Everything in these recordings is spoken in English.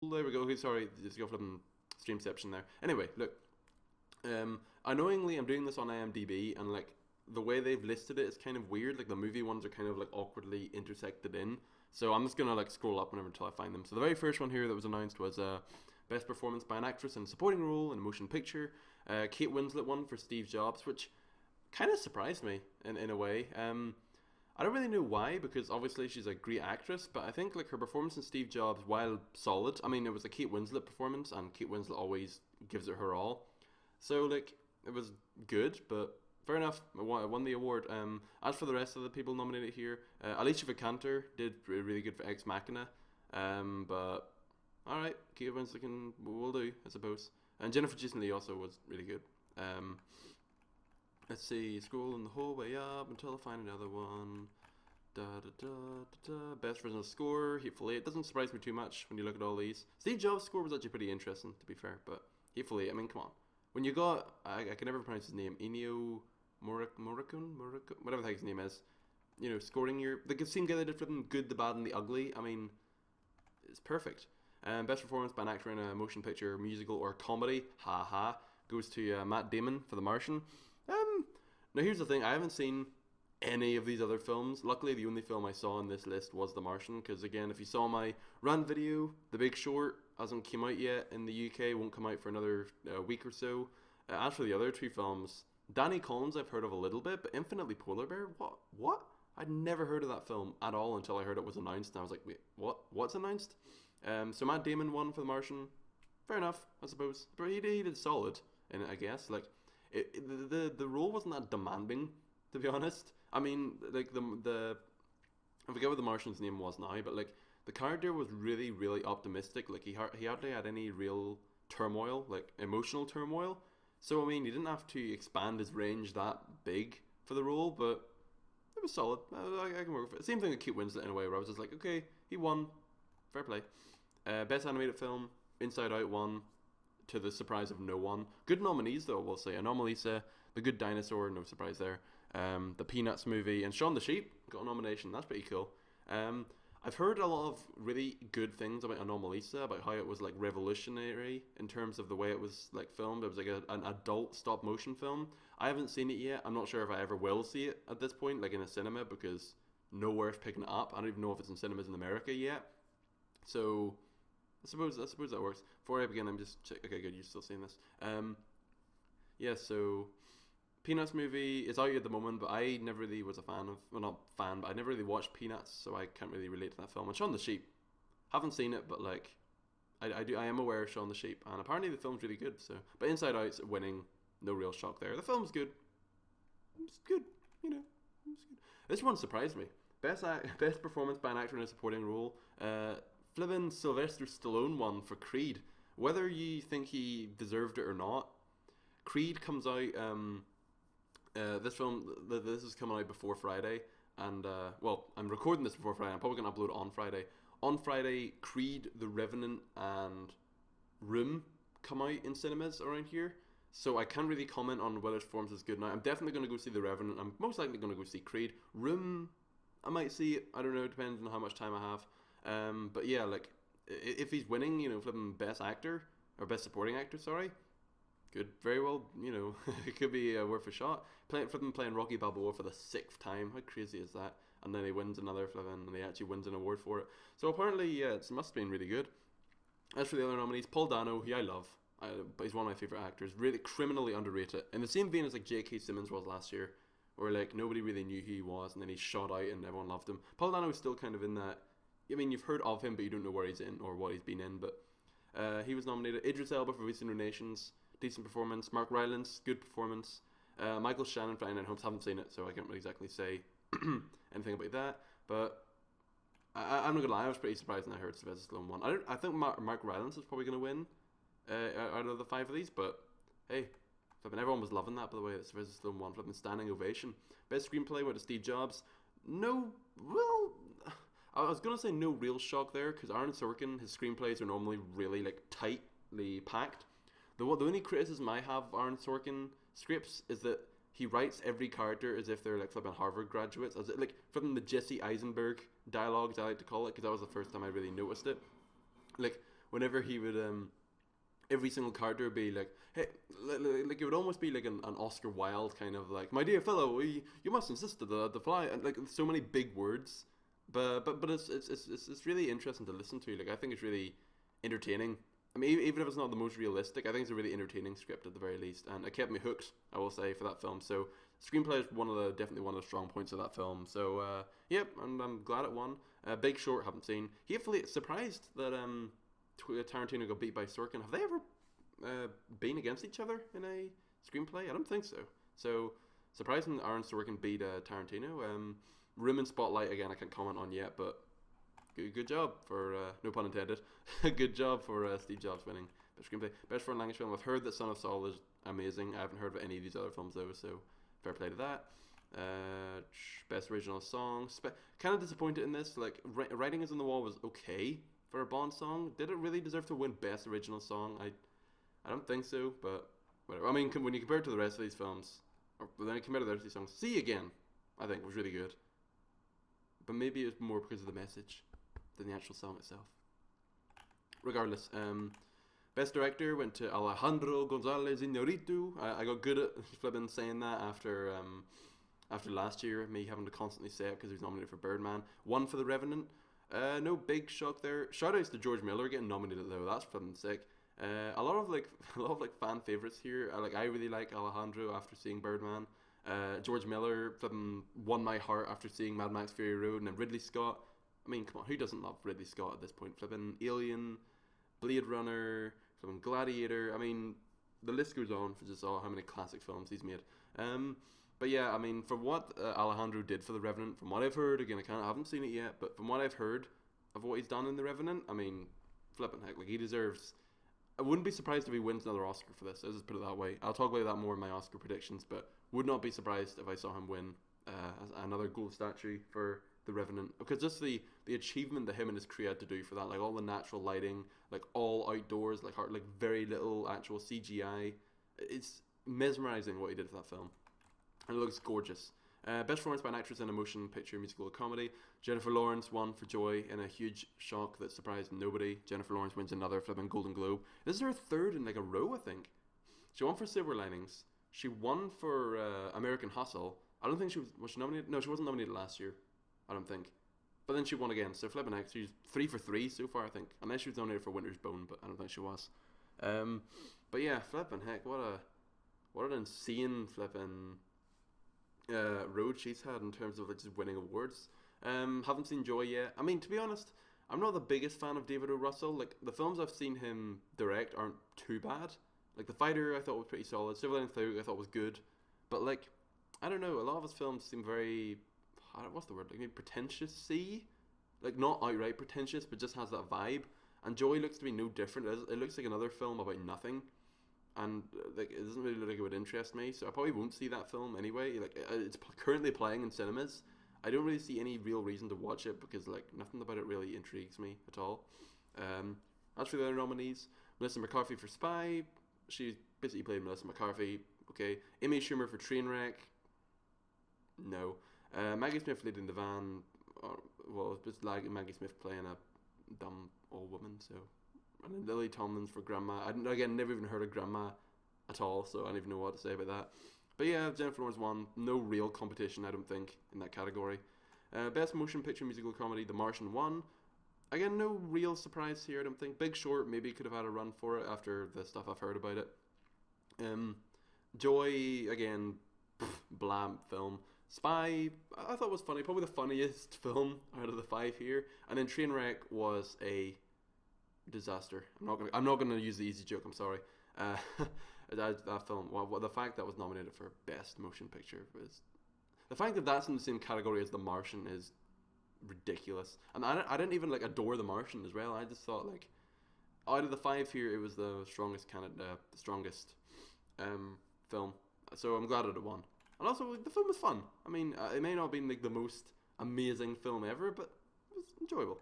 There we go. Okay, sorry, just go from streamception there. Anyway, look. Annoyingly, I'm doing this on IMDb, and like the way they've listed it is kind of weird. Like the movie ones are kind of like awkwardly intersected in. So I'm just gonna like scroll up whenever until I find them. So the very first one here that was announced was best performance by an actress in a supporting role in a motion picture. Kate Winslet won for Steve Jobs, which kind of surprised me in a way. I don't really know why, because obviously she's a great actress, but I think like her performance in Steve Jobs, while solid, I mean it was a Kate Winslet performance, and Kate Winslet always gives it her all. So like it was good, but fair enough. I won the award. As for the rest of the people nominated here, Alicia Vikander did really good for Ex Machina, but all right, Kate Winslet will do, I suppose. And Jennifer Jason Leigh also was really good. Um, let's see, scrolling the whole way up until I find another one. Da, da, da, da, da. Best original score, Hateful Eight. Doesn't surprise me too much when you look at all these. Steve Jobs' score was actually pretty interesting, to be fair, but Hateful Eight, I mean, come on. When you got, I can never pronounce his name, Ennio Morricone, whatever the heck his name is, scoring the same guy that did flipping Good, the Bad, and the Ugly. I mean, it's perfect. Best performance by an actor in a motion picture, musical, or comedy, goes to Matt Damon for The Martian. Now here's the thing: I haven't seen any of these other films. Luckily, the only film I saw on this list was The Martian, because again, if you saw my rant video, The Big Short hasn't come out yet in the UK, won't come out for another week or so. As for the other two films, Danny Collins I've heard of a little bit, but Infinitely Polar Bear, what? What? I'd never heard of that film at all until I heard it was announced, and I was like, wait, what? What's announced? So Matt Damon won for The Martian. Fair enough, I suppose. But he did solid in it, I guess. Like, the role wasn't that demanding, to be honest. I mean, like the I forget what the Martian's name was now, but like the character was really really optimistic. Like he hardly had any real turmoil, like emotional turmoil. So I mean, he didn't have to expand his range that big for the role, but it was solid. I can work with it. Same thing with Kate Winslet in a way, where I was just like, okay, he won, fair play. Best animated film, Inside Out won, to the surprise of no one. Good nominees though, we'll say. Anomalisa, The Good Dinosaur, no surprise there. The Peanuts movie, and Shaun the Sheep got a nomination. That's pretty cool. I've heard a lot of really good things about Anomalisa, about how it was like revolutionary in terms of the way it was like filmed. It was like an adult stop motion film. I haven't seen it yet. I'm not sure if I ever will see it at this point, like in a cinema, because nowhere's picking it up. I don't even know if it's in cinemas in America yet. So I suppose that works. Before I begin, I'm just okay. Good, you're still seeing this. Yeah. So Peanuts movie is out at the moment, but I never really was a fan of. Well, not fan, but I never really watched Peanuts, so I can't really relate to that film. And Shaun the Sheep, haven't seen it, but like I do. I am aware of Shaun the Sheep, and apparently the film's really good. So, but Inside Out's winning, no real shock there. The film's good. It's good. You know, it's good. This one surprised me. Best performance by an actor in a supporting role. Flippin' Sylvester Stallone won for Creed. Whether you think he deserved it or not, Creed comes out. This film, this is coming out before Friday, and well, I'm recording this before Friday. I'm probably gonna upload it on Friday. On Friday, Creed, The Revenant, and Room come out in cinemas around here. So I can't really comment on whether performance is good now. I'm definitely going to go see The Revenant. I'm most likely going to go see Creed. Room, I might see it. I don't know. Depends on how much time I have. But yeah, like if he's winning, flipping best actor or best supporting actor, sorry, could very well, it could be worth a shot. Flipping playing Rocky Balboa for the sixth time. How crazy is that? And then he wins another flipping, and he actually wins an award for it. So apparently, yeah, it must have been really good. As for the other nominees, Paul Dano, who I love, but he's one of my favorite actors. Really criminally underrated. In the same vein as like J.K. Simmons was last year, where like nobody really knew who he was, and then he shot out and everyone loved him. Paul Dano is still kind of in that. I mean, you've heard of him, but you don't know where he's in or what he's been in. But he was nominated. Idris Elba for Recent Nations, decent performance. Mark Rylance, good performance. Michael Shannon for Iron Homes, haven't seen it, so I can't really exactly say anything about that. But I'm not gonna lie, I was pretty surprised when I heard Sylvester Stallone won. I think Mark Rylance is probably gonna win out of the five of these, but hey, flipping everyone was loving that. By the way, that Sylvester Stallone won, flipping standing ovation. Best screenplay went to Steve Jobs. No, well, I was gonna say no real shock there because Aaron Sorkin, his screenplays are normally really like tightly packed. The only criticism I have of Aaron Sorkin scripts is that he writes every character as if they're like flipping Harvard graduates, as it, like flipping the Jesse Eisenberg dialogues I like to call it, because that was the first time I really noticed it. Like whenever he would every single character would be like, hey, like it would almost be like an Oscar Wilde kind of like, my dear fellow, you must insist that the fly, and like so many big words, but it's really interesting to listen to. Like I think it's really entertaining. I mean, even if it's not the most realistic, I think it's a really entertaining script at the very least, and it kept me hooked, I will say, for that film. So screenplay is definitely one of the strong points of that film. So yep, I'm glad it won. Big Short, haven't seen. Hopefully, surprised that Tarantino got beat by Sorkin. Have they ever been against each other in a screenplay? I don't think so. So surprising Aaron Sorkin beat Tarantino. Room and Spotlight, again, I can't comment on yet, but good job for, no pun intended, good job for Steve Jobs winning best screenplay. Best foreign language film, I've heard that Son of Saul is amazing. I haven't heard of any of these other films though, so fair play to that. Best original song, kind of disappointed in this. Like, Writing Is on the Wall was okay for a Bond song. Did it really deserve to win best original song? I don't think so, but whatever. I mean, when you compare it to the rest of these films, or then you compare to the rest of these songs, See You Again, I think was really good, but maybe it's more because of the message than the actual song itself. Regardless, best director went to Alejandro González Iñárritu. I got good at flipping saying that after last year, me having to constantly say it because he was nominated for Birdman. One for The Revenant. No big shock there. Shoutouts to George Miller getting nominated though. That's flipping sick. A lot of fan favorites here. I really like Alejandro after seeing Birdman. George Miller flipping won my heart after seeing Mad Max Fury Road, and then Ridley Scott. I mean, come on, who doesn't love Ridley Scott at this point? Flipping Alien, Blade Runner, flipping Gladiator. I mean, the list goes on for just all how many classic films he's made. But yeah, I mean, for what Alejandro did for The Revenant, from what I've heard, again, I haven't seen it yet, but from what I've heard of what he's done in The Revenant, I mean, flipping heck, like he deserves. I wouldn't be surprised if he wins another Oscar for this. I'll just put it that way. I'll talk about that more in my Oscar predictions, but would not be surprised if I saw him win another gold statue for The Revenant, because just the achievement that him and his crew had to do for that, like all the natural lighting, like all outdoors, like very little actual CGI. It's mesmerizing what he did for that film, and it looks gorgeous. Best performance by an actress in a motion picture, musical, or comedy. Jennifer Lawrence won for Joy in a huge shock that surprised nobody. Jennifer Lawrence wins another flipping Golden Globe. This is her third in like a row, I think. She won for Silver Linings. She won for American Hustle. I don't think was she nominated? No, she wasn't nominated last year, I don't think. But then she won again. So flipping heck, she's 3 for 3 so far, I think. Unless she was nominated for Winter's Bone, but I don't think she was. But yeah, flipping heck, what an insane flipping road she's had in terms of like just winning awards. Haven't seen Joy yet. I mean, to be honest, I'm not the biggest fan of David O. Russell. Like, the films I've seen him direct aren't too bad. Like The Fighter, I thought was pretty solid. Silver Linings Playbook, I thought was good. But like, I don't know, a lot of his films seem very, what's the word, like maybe pretentious-y? Like, not outright pretentious, but just has that vibe. And Joy looks to be no different. It looks like another film about nothing. And like, it doesn't really look like it would interest me, so I probably won't see that film anyway. Like, it's currently playing in cinemas. I don't really see any real reason to watch it because like nothing about it really intrigues me at all. As for the other nominees, Melissa McCarthy for Spy. She basically played Melissa McCarthy. Okay. Amy Schumer for Trainwreck. No. Maggie Smith leading the van. Well, it's just like Maggie Smith playing a dumb old woman. So, and then Lily Tomlins for Grandma. Again, never even heard of Grandma at all, so I don't even know what to say about that. But yeah, Jennifer Lawrence won. No real competition, I don't think, in that category. Best Motion Picture Musical Comedy, The Martian won. Again, no real surprise here, I don't think. Big Short maybe could have had a run for it after the stuff I've heard about it. Joy, again, bland film. Spy, I thought was funny. Probably the funniest film out of the 5 here. And then Trainwreck was a disaster. I'm not gonna use the easy joke. I'm sorry. That film. Well, the fact that was nominated for Best Motion Picture was the fact that that's in the same category as The Martian is ridiculous. And I didn't even like adore The Martian as well. I just thought like out of the 5 here, it was the strongest film. So I'm glad it won. And also, the film was fun. I mean, it may not have been like the most amazing film ever, but it was enjoyable.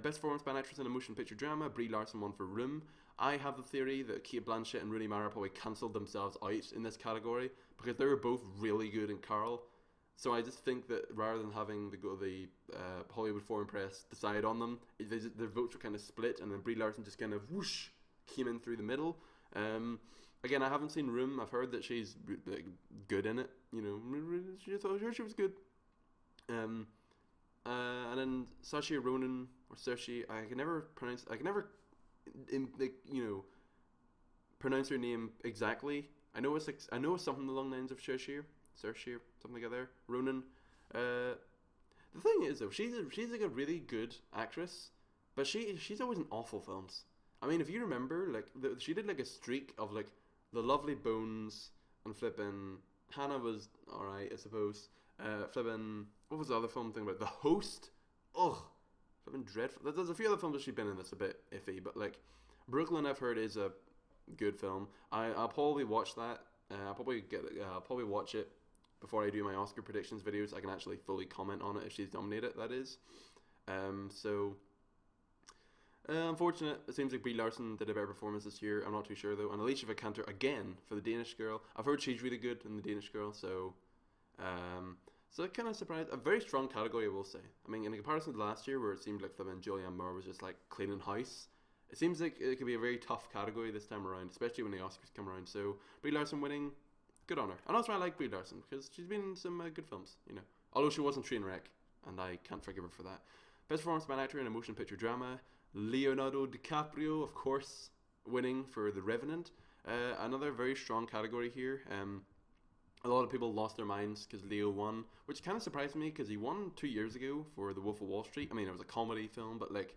Best performance by an actress in a motion picture drama, Brie Larson won for Room. I have the theory that Kate Blanchett and Rooney Mara probably cancelled themselves out in this category because they were both really good in Carol. So I just think that rather than having the Hollywood Foreign Press decide on them, their votes were kind of split, and then Brie Larson just kind of whoosh came in through the middle. Again, I haven't seen Room. I've heard that she's like, good in it. You know, she was good. And then Saoirse Ronan or Saoirse, I can never pronounce her name exactly. I know it's something along the lines of Saoirse, something like that. Ronan. The thing is though, she's like a really good actress, but she's always in awful films. I mean, if you remember, like she did like a streak of like The Lovely Bones and flipping Hannah was alright, I suppose. Flipping what was the other film thing about The Host? Ugh, flipping dreadful. There's a few other films that she's been in that's a bit iffy, but like Brooklyn, I've heard is a good film. I'll probably watch that. I'll probably watch it before I do my Oscar predictions videos. I can actually fully comment on it if she's nominated. That is. Unfortunate. It seems like Brie Larson did a better performance this year. I'm not too sure though. And Alicia Vikander again for The Danish Girl. I've heard she's really good in The Danish Girl. So kind of surprised. A very strong category, I will say. I mean, in comparison to last year, where it seemed like Julianne Moore was just like cleaning house, it seems like it could be a very tough category this time around, especially when the Oscars come around. So Brie Larson winning, good on her. And also I like Brie Larson because she's been in some good films, you know. Although she wasn't Trainwreck, and I can't forgive her for that. Best performance by an actor in a motion picture drama, Leonardo DiCaprio, of course, winning for The Revenant. Another very strong category here. A lot of people lost their minds because Leo won, which kind of surprised me because he won 2 years ago for The Wolf of Wall Street. I mean, it was a comedy film, but like,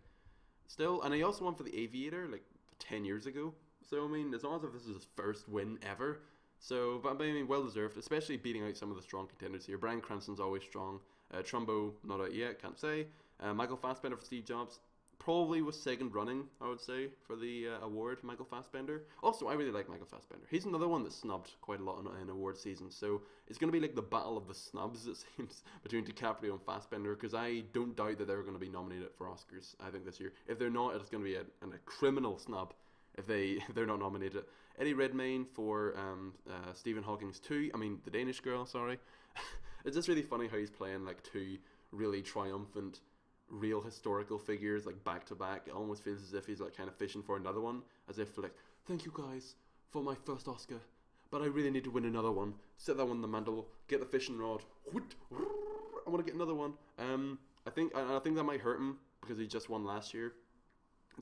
still, and he also won for The Aviator like 10 years ago. So I mean, it's almost as if this is his first win ever. So, but I mean, well deserved, especially beating out some of the strong contenders here. Bryan Cranston's always strong. Trumbo not out yet, can't say. Michael Fassbender for Steve Jobs probably was second running, I would say, for the award. Michael Fassbender. Also, I really like Michael Fassbender. He's another one that's snubbed quite a lot in award season. So it's going to be like the battle of the snubs, it seems, between DiCaprio and Fassbender, because I don't doubt that they're going to be nominated for Oscars, I think, this year. If they're not, it's going to be a criminal snub if they're not nominated. Eddie Redmayne for Stephen Hawking's 2. I mean, The Danish Girl, sorry. It's just really funny how he's playing like two really triumphant real historical figures like back to back. It almost feels as if he's like kind of fishing for another one, as if like, thank you guys for my first Oscar, but I really need to win another one. Set that one on the mantle, get the fishing rod. I want to get another one. I think that might hurt him because he just won last year.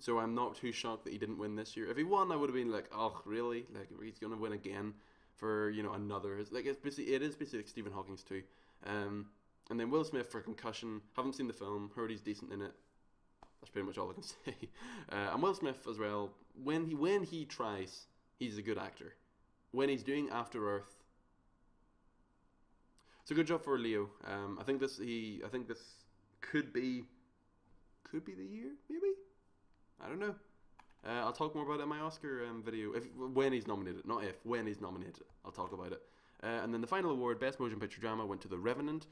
So I'm not too shocked that he didn't win this year. If he won, I would have been like, oh really? Like he's gonna win again for another. Like it is basically like Stephen Hawking's 2. And then Will Smith for Concussion. Haven't seen the film. Heard he's decent in it. That's pretty much all I can say. And Will Smith as well. When he tries, he's a good actor. When he's doing After Earth, it's a good job for Leo. I think this could be the year, maybe. I don't know. I'll talk more about it in my Oscar video. When he's nominated, not if. When he's nominated, I'll talk about it. And then the final award, Best Motion Picture Drama, went to The Revenant.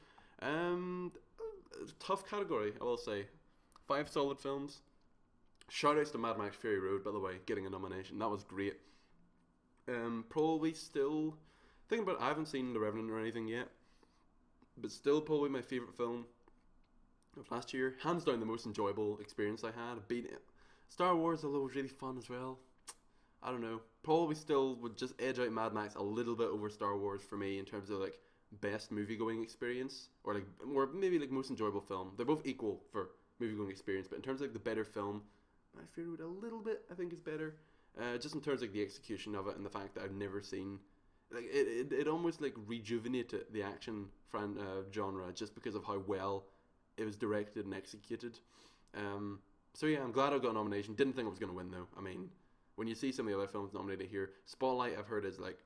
Tough category, I will say. 5 solid films. Shoutouts to Mad Max Fury Road, by the way, getting a nomination. That was great. Probably still thinking about it, I haven't seen The Revenant or anything yet, but still probably my favourite film of last year. Hands down the most enjoyable experience I had. Beat it. Star Wars, although it was really fun as well. I don't know. Probably still would just edge out Mad Max a little bit over Star Wars for me in terms of like best movie going experience, or maybe like most enjoyable film. They're both equal for movie going experience, but in terms of like the better film, I fear it a little bit. I think is better. Just in terms of like the execution of it and the fact that I've never seen like it almost like rejuvenated the action genre just because of how well it was directed and executed. So yeah, I'm glad I got a nomination. Didn't think I was going to win though. I mean, when you see some of the other films nominated here, Spotlight I've heard is like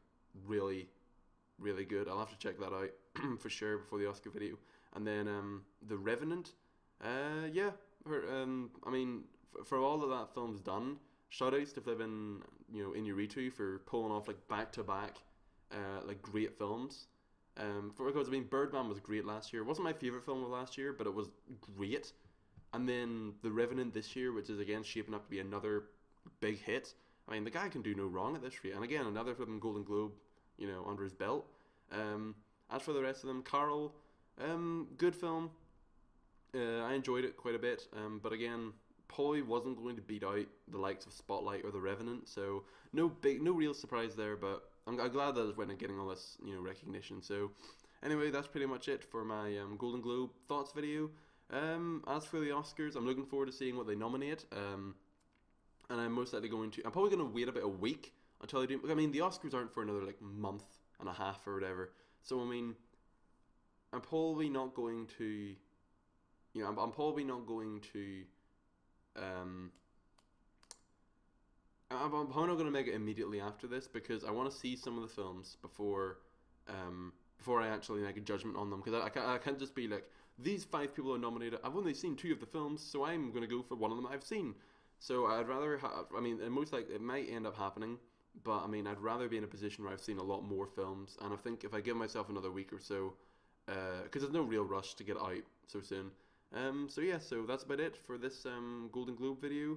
really, really good. I'll have to check that out for sure before the Oscar video. And then The Revenant, yeah. I mean, for all that film's done, shoutouts to flipping Inarritu for pulling off like back to back like great films. Because I mean, Birdman was great last year. It wasn't my favorite film of last year, but it was great. And then The Revenant this year, which is again shaping up to be another big hit. I mean, the guy can do no wrong at this rate. And again, another flipping Golden Globe, under his belt. As for the rest of them, Carol, Good film. I enjoyed it quite a bit. But again, probably wasn't going to beat out the likes of Spotlight or The Revenant. So no real surprise there. But I'm glad that it's went and getting all this recognition. So anyway, that's pretty much it for my Golden Globe thoughts video. As for the Oscars, I'm looking forward to seeing what they nominate. And I'm most likely going to. I'm probably going to wait about a week until I do. I mean, the Oscars aren't for another like month and a half or whatever. So I mean, I'm probably not going to. I'm probably not going to. I'm probably not going to make it immediately after this because I want to see some of the films before I actually make a judgment on them. Because I can't just be like, these 5 people are nominated. I've only seen 2 of the films, so I'm going to go for one of them I've seen. So I'd rather have. I mean, most likely it might end up happening, but I mean, I'd rather be in a position where I've seen a lot more films. And I think if I give myself another week or so, because there's no real rush to get out so soon. So yeah, so that's about it for this Golden Globe video.